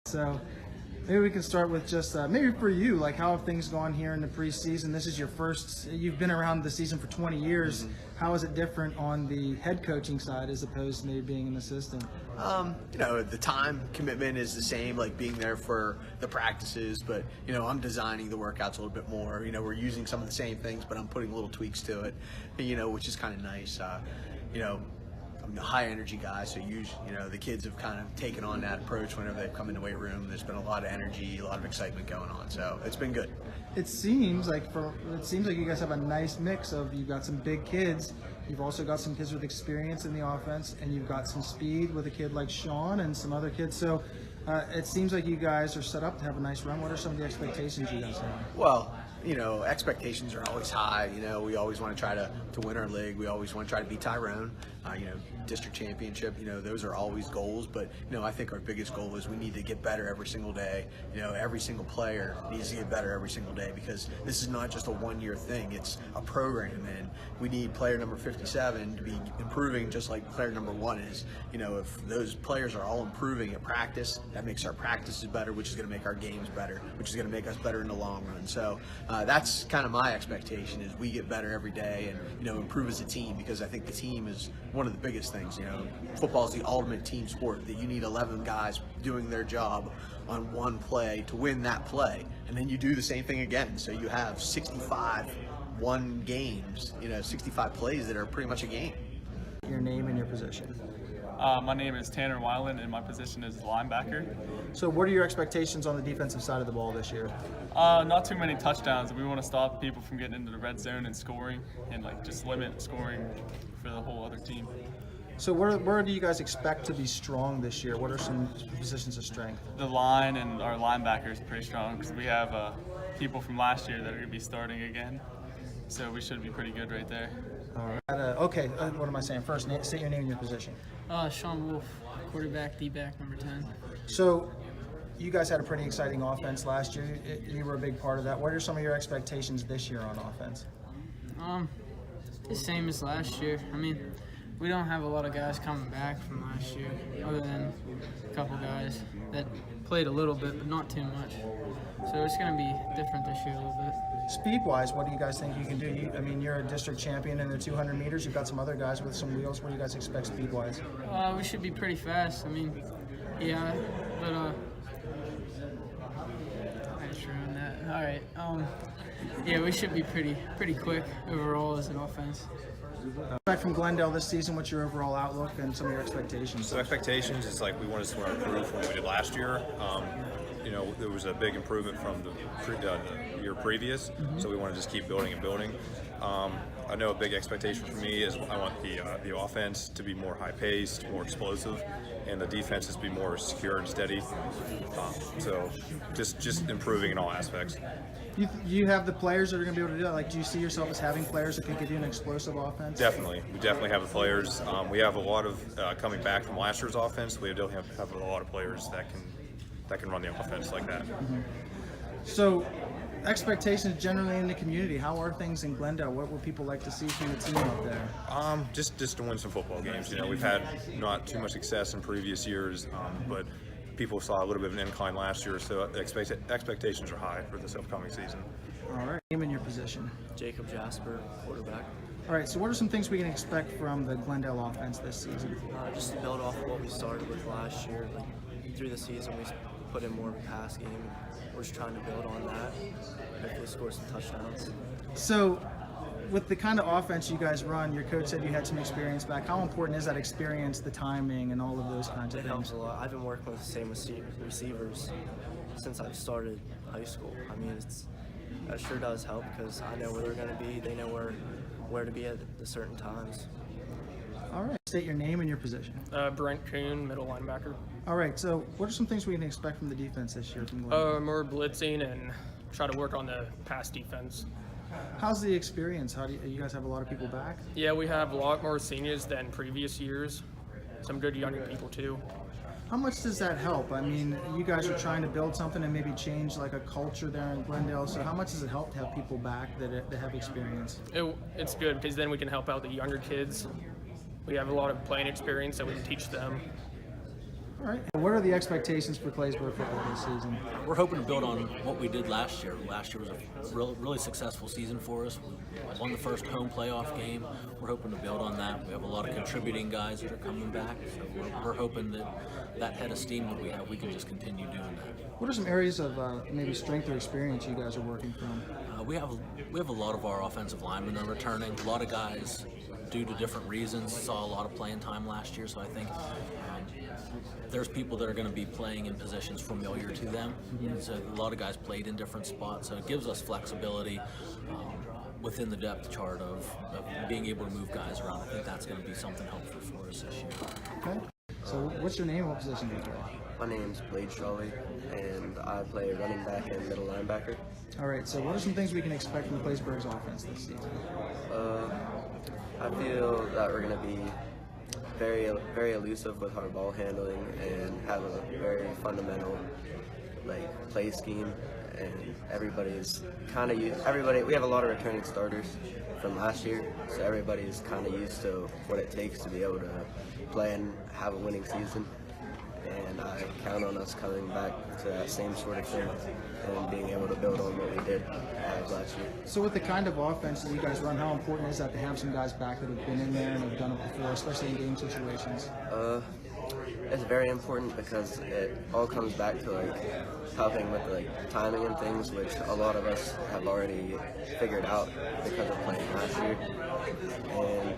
So maybe we can start with just maybe for you, like how have things gone here in the preseason? This is your first, you've been around the season for 20 years. How is it different on the head coaching side as opposed to maybe being an assistant? The time commitment is the same, like being there for the practices, but, I'm designing the workouts a little bit more. We're using some of the same things, but I'm putting little tweaks to it, which is kind of nice. I'm a high energy guy, so the kids have kind of taken on that approach whenever they've come in the weight room. There's been a lot of energy, a lot of excitement going on, so it's been good. It seems like you guys have a nice mix of, you've got some big kids, you've also got some kids with experience in the offense, and you've got some speed with a kid like Sean and some other kids. So it seems like you guys are set up to have a nice run. What are some of the expectations you guys have? Well, expectations are always high. We always want to try to win our league. We always want to try to beat Tyrone. District championship, those are always goals. But, I think our biggest goal is we need to get better every single day. Every single player needs to get better every single day, because this is not just a one-year thing. It's a program, and we need player number 57 to be improving just like player number 1 is. If those players are all improving at practice, that makes our practices better, which is going to make our games better, which is going to make us better in the long run. So that's kind of my expectation, is we get better every day and, improve as a team, because I think the team is one of the biggest things. Football is the ultimate team sport, that you need 11 guys doing their job on one play to win that play, and then you do the same thing again. So you have 65 games, 65 plays that are pretty much a game. Your name and your position. My name is Tanner Weiland, and my position is linebacker. So what are your expectations on the defensive side of the ball this year? Not too many touchdowns. We want to stop people from getting into the red zone and scoring, and just limit scoring for the whole other team. So where do you guys expect to be strong this year? What are some positions of strength? The line and our linebacker is pretty strong, because we have people from last year that are going to be starting again. So we should be pretty good right there. All right. What am I saying? First, state your name and your position. Sean Wolf, quarterback, D-back, number 10. So you guys had a pretty exciting offense last year. You were a big part of that. What are some of your expectations this year on offense? The same as last year. We don't have a lot of guys coming back from last year, other than a couple guys that played a little bit, but not too much. So it's going to be different this year a little bit. Speed-wise, what do you guys think you can do? You're a district champion in the 200 meters. You've got some other guys with some wheels. What do you guys expect speed-wise? We should be pretty fast. I ain't sure on that. All right. We should be pretty quick overall as an offense. Back from Glendale this season, what's your overall outlook and some of your expectations? So expectations is like we wanted to improve from what we did last year. There was a big improvement from the year previous, so we want to just keep building and building. I know a big expectation for me is I want the offense to be more high-paced, more explosive, and the defense to be more secure and steady. So just improving in all aspects. You have the players that are going to be able to do that. Like, do you see yourself as having players that could give you an explosive offense? Definitely. We definitely have the players. We have a lot of coming back from last year's offense. We definitely have a lot of players that can run the offense like that. So, expectations generally in the community. How are things in Glendale? What would people like to see from the team out there? Just to win some football games. We've had not too much success in previous years, but people saw a little bit of an incline last year, so expectations are high for this upcoming season. All right. Name and your position. Jacob Jasper, quarterback. All right, so what are some things we can expect from the Glendale offense this season? Just to build off of what we started with last year. Through the season, we put in more of a pass game. We're just trying to build on that. Hopefully score some touchdowns. So, with the kind of offense you guys run, your coach said you had some experience back. How important is that experience, the timing, and all of those kinds of It things? helps a lot. I've been working with the same receivers since I've started high school. That sure does help, because I know where they're going to be. They know where to be at the certain times. All right. State your name and your position. Brent Kuhn, middle linebacker. All right. So, what are some things we can expect from the defense this year from Glendale? More blitzing and try to work on the pass defense. How's the experience? How do you guys have a lot of people back? Yeah, we have a lot more seniors than previous years. Some good younger people too. How much does that help? You guys are trying to build something and maybe change like a culture there in Glendale. So how much does it help to have people back that have experience? It's good, because then we can help out the younger kids. We have a lot of playing experience that we can teach them. All right. And what are the expectations for Claysburg football this season? We're hoping to build on what we did last year. Last year was a really successful season for us. We won the first home playoff game. We're hoping to build on that. We have a lot of contributing guys that are coming back, so we're hoping that head of steam that we have, we can just continue doing that. What are some areas of maybe strength or experience you guys are working from? We have a lot of our offensive linemen are returning. A lot of guys, due to different reasons, saw a lot of playing time last year. So I think there's people that are going to be playing in positions familiar to them. So a lot of guys played in different spots. So it gives us flexibility within the depth chart of being able to move guys around. I think that's going to be something helpful for us this year. Okay. So what's your name and what position do you play? My name's Blade Strawley, and I play running back and middle linebacker. All right. So what are some things we can expect from Claysburg's offense this season? I feel that we're going to be very elusive with our ball handling and have a very fundamental play scheme, and everybody's kind of used. We have a lot of returning starters from last year, so everybody's kind of used to what it takes to be able to play and have a winning season. And I count on us coming back to that same sort of thing and being able to build on what we did last year. So with the kind of offense that you guys run, how important is that to have some guys back that have been in there and have done it before, especially in game situations? It's very important because it all comes back to helping with timing and things, which a lot of us have already figured out because of playing last year. And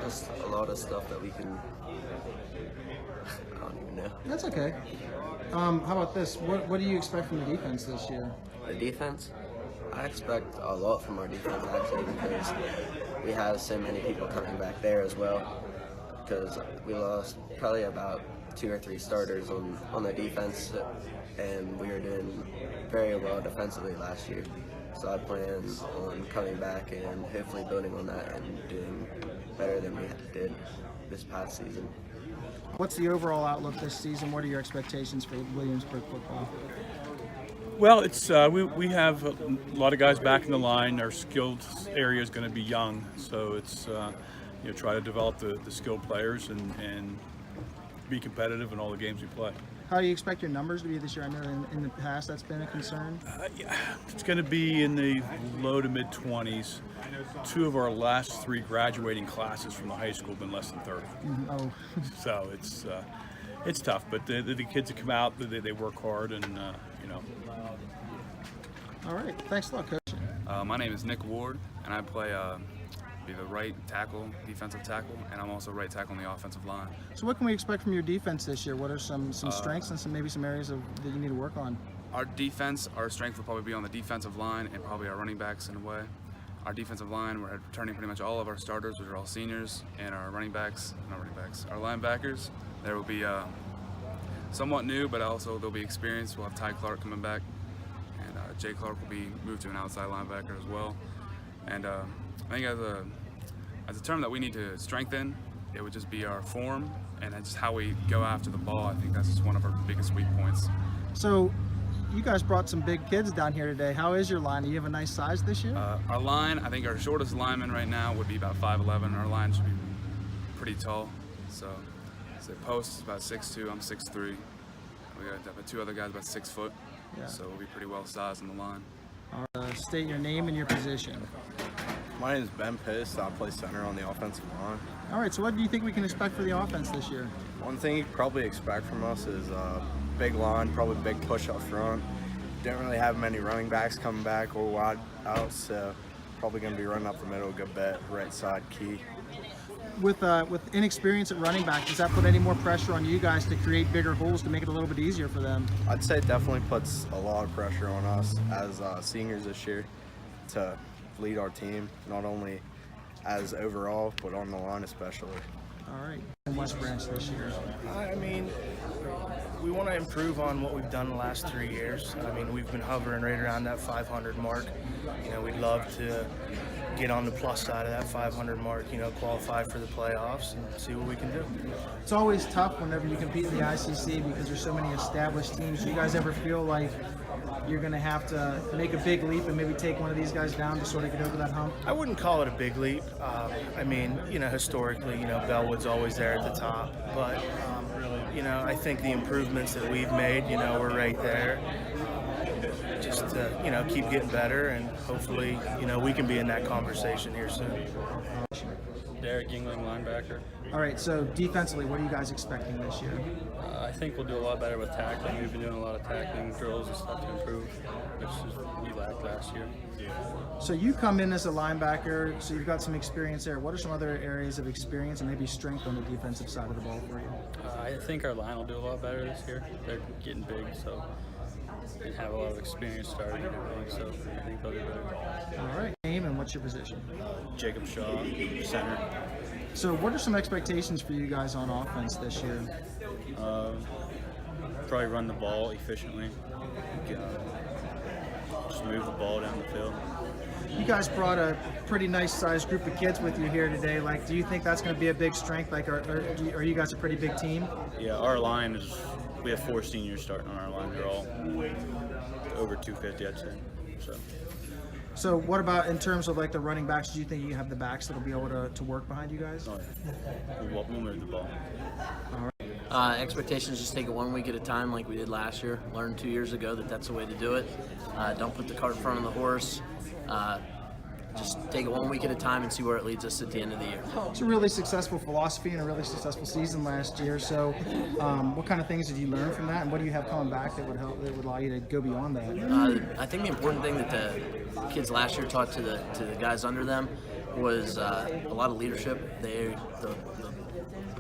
just a lot of stuff that we can. I don't even know. That's okay. How about this? What do you expect from the defense this year? The defense, I expect a lot from our defense actually, because we have so many people coming back there as well. Because we lost probably about 2 or 3 starters on the defense, and we were doing very well defensively last year. So I plan on coming back and hopefully building on that and doing better than we did this past season. What's the overall outlook this season? What are your expectations for Williamsburg football? Well, it's we have a lot of guys back in the line. Our skilled area is going to be young, so it's try to develop the skilled players and be competitive in all the games we play. How do you expect your numbers to be this year? I know in the past that's been a concern. It's going to be in the low to mid 20s. 2 of our last 3 graduating classes from the high school have been less than 30. Oh. So it's tough, but the kids that come out, they work hard, and All right. Thanks a lot, Coach. My name is Nick Ward, and I play be the right tackle, defensive tackle, and I'm also right tackle on the offensive line. So what can we expect from your defense this year? What are some strengths and maybe some areas that you need to work on? Our defense, our strength will probably be on the defensive line and probably our running backs in a way. Our defensive line, we're returning pretty much all of our starters, which are all seniors, and our our linebackers, there will be somewhat new, but also they'll be experienced. We'll have Ty Clark coming back, and Jay Clark will be moved to an outside linebacker as well. And I think as a term that we need to strengthen, it would just be our form and just how we go after the ball. I think that's just one of our biggest weak points. So you guys brought some big kids down here today. How is your line? Do you have a nice size this year? Our line, I think our shortest lineman right now would be about 5'11". Our line should be pretty tall. So post is about 6'2", I'm 6'3". We got 2 other guys about 6 foot. Yeah. So we'll be pretty well sized in the line. State your name and your position. My name is Ben Piss. I play center on the offensive line. All right, so what do you think we can expect for the offense this year? One thing you could probably expect from us is a big line, probably big push up front. Didn't really have many running backs coming back or wide out, so probably going to be running up the middle a good bit, right side key. With inexperience at running back, does that put any more pressure on you guys to create bigger holes to make it a little bit easier for them? I'd say it definitely puts a lot of pressure on us as seniors this year to lead our team, not only as overall, but on the line especially. All right. West Branch this year. I mean, we want to improve on what we've done the last 3 years. I mean, we've been hovering right around that 500 mark. You know, we'd love to get on the plus side of that 500 mark, you know, qualify for the playoffs and see what we can do. It's always tough whenever you compete in the ICC because there's so many established teams. Do you guys ever feel like you're going to have to make a big leap and maybe take one of these guys down to sort of get over that hump? I wouldn't call it a big leap. I mean, you know, historically, you know, Bellwood's always there at the top. But, you know, I think the improvements that we've made, you know, we're right there. Just to, you know, keep getting better, and hopefully, you know, we can be in that conversation here soon. Derek Yingling, linebacker. All right, so defensively, what are you guys expecting this year? I think we'll do a lot better with tackling. We've been doing a lot of tackling drills and stuff to improve, which we lacked last year. So you come in as a linebacker, so you've got some experience there. What are some other areas of experience and maybe strength on the defensive side of the ball for you? I think our line will do a lot better this year. They're getting big, so they have a lot of experience starting and everything, so I think they'll do better. All right. Name and what's your position? Jacob Shaw, center. So what are some expectations for you guys on offense this year? Probably run the ball efficiently. Just move the ball down the field. You guys brought a pretty nice sized group of kids with you here today. Like, do you think that's going to be a big strength? Like, are you guys a pretty big team? Yeah, our line is, we have 4 seniors starting on our line. They're all over 250, I'd say. So what about in terms of like the running backs? Do you think you have the backs that'll be able to work behind you guys? Oh, yeah. We'll move the ball. All right. Expectations, just take it 1 week at a time like we did last year. Learned 2 years ago that that's the way to do it. Don't put the cart in front of the horse. Just take it 1 week at a time and see where it leads us at the end of the year. It's a really successful philosophy and a really successful season last year. So what kind of things did you learn from that, and what do you have coming back that would help, that would allow you to go beyond that? I think the important thing that the kids last year taught to the guys under them was a lot of leadership. The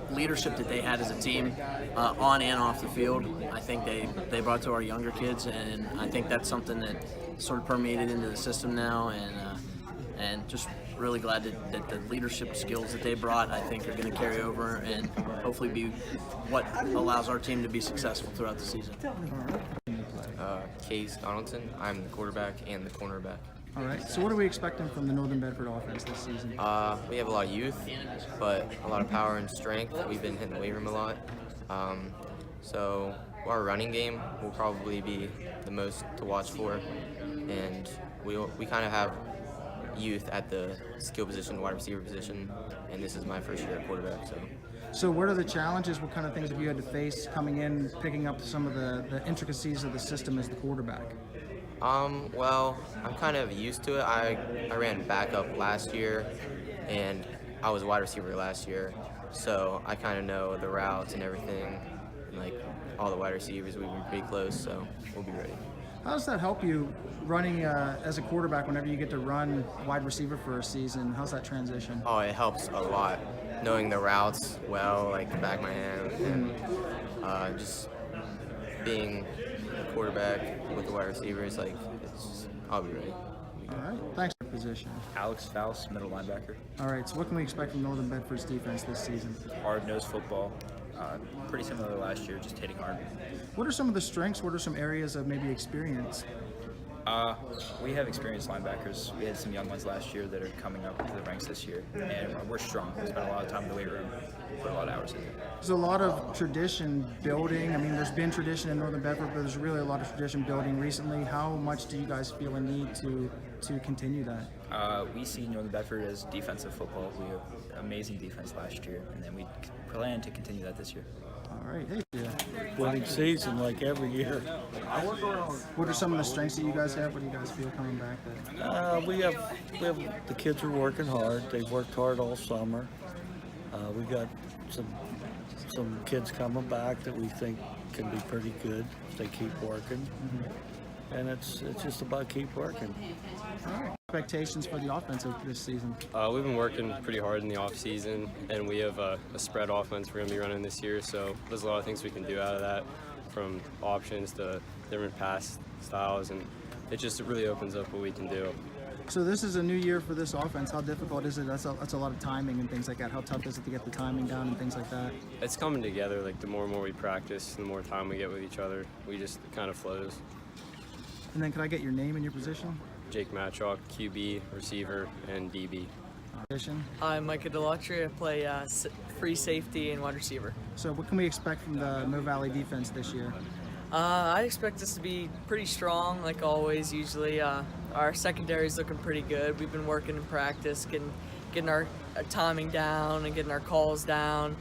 leadership that they had as a team, on and off the field, I think they brought to our younger kids, and I think that's something that sort of permeated into the system now, and just really glad that the leadership skills that they brought, I think, are going to carry over and hopefully be what allows our team to be successful throughout the season. Case Donaldson. I'm the quarterback and the cornerback. All right. So what are we expecting from the Northern Bedford offense this season? We have a lot of youth, but a lot of power and strength. We've been hitting the weight room a lot. So our running game will probably be the most to watch for, and we kind of have youth at the skill position, wide receiver position, and this is my first year at quarterback. So what are the challenges? What kind of things have you had to face coming in, picking up some of the intricacies of the system as the quarterback? Well, I'm kind of used to it. I ran backup last year, and I was a wide receiver last year, so I kind of know the routes and everything, and like all the wide receivers. We've been pretty close, so we'll be ready. How does that help you running as a quarterback whenever you get to run wide receiver for a season? How's that transition? Oh, it helps a lot. Knowing the routes well, like the back of my hand, and just being a quarterback with the wide receivers, like I'll be ready. All right, thanks for the position. Alex Faust, middle linebacker. All right, so what can we expect from Northern Bedford's defense this season? Hard-nosed football. Pretty similar to last year, just hitting hard. What are some of the strengths? What are some areas of maybe experience? We have experienced linebackers. We had some young ones last year that are coming up to the ranks this year, and we're strong. We spent a lot of time in the weight room, put a lot of hours in it. There's a lot of tradition building. I mean, there's been tradition in Northern Bedford, but there's really a lot of tradition building recently. How much do you guys feel a need to continue that? We see Northern Bedford as defensive football. We have amazing defense last year, and then we plan to continue that this year. All right. Hey, yeah. Winning season like every year. What are some of the strengths that you guys have? What do you guys feel coming back? We have the kids are working hard. They've worked hard all summer. We got some kids coming back that we think can be pretty good if they keep working. And it's just about keep working. All right. Expectations for the offense this season? We've been working pretty hard in the off season, and we have a spread offense we're going to be running this year. So there's a lot of things we can do out of that, from options to different pass styles, and it just really opens up what we can do. So this is a new year for this offense. How difficult is it? That's a lot of timing and things like that. How tough is it to get the timing down and things like that? It's coming together. Like the more and more we practice, the more time we get with each other, we just kind of flows. And then can I get your name and your position? Jake Matchok, QB, receiver, and DB. I'm Micah Delatry. I play free safety and wide receiver. So what can we expect from the Mill Valley defense this year? I expect us to be pretty strong, like always. Usually, our secondary is looking pretty good. We've been working in practice, getting our timing down and getting our calls down.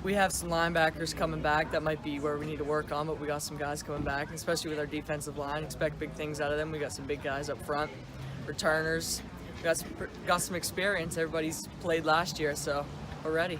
We have some linebackers coming back. That might be where we need to work on, but we got some guys coming back, especially with our defensive line. Expect big things out of them. We got some big guys up front, returners. We got some experience. Everybody's played last year, so we're ready.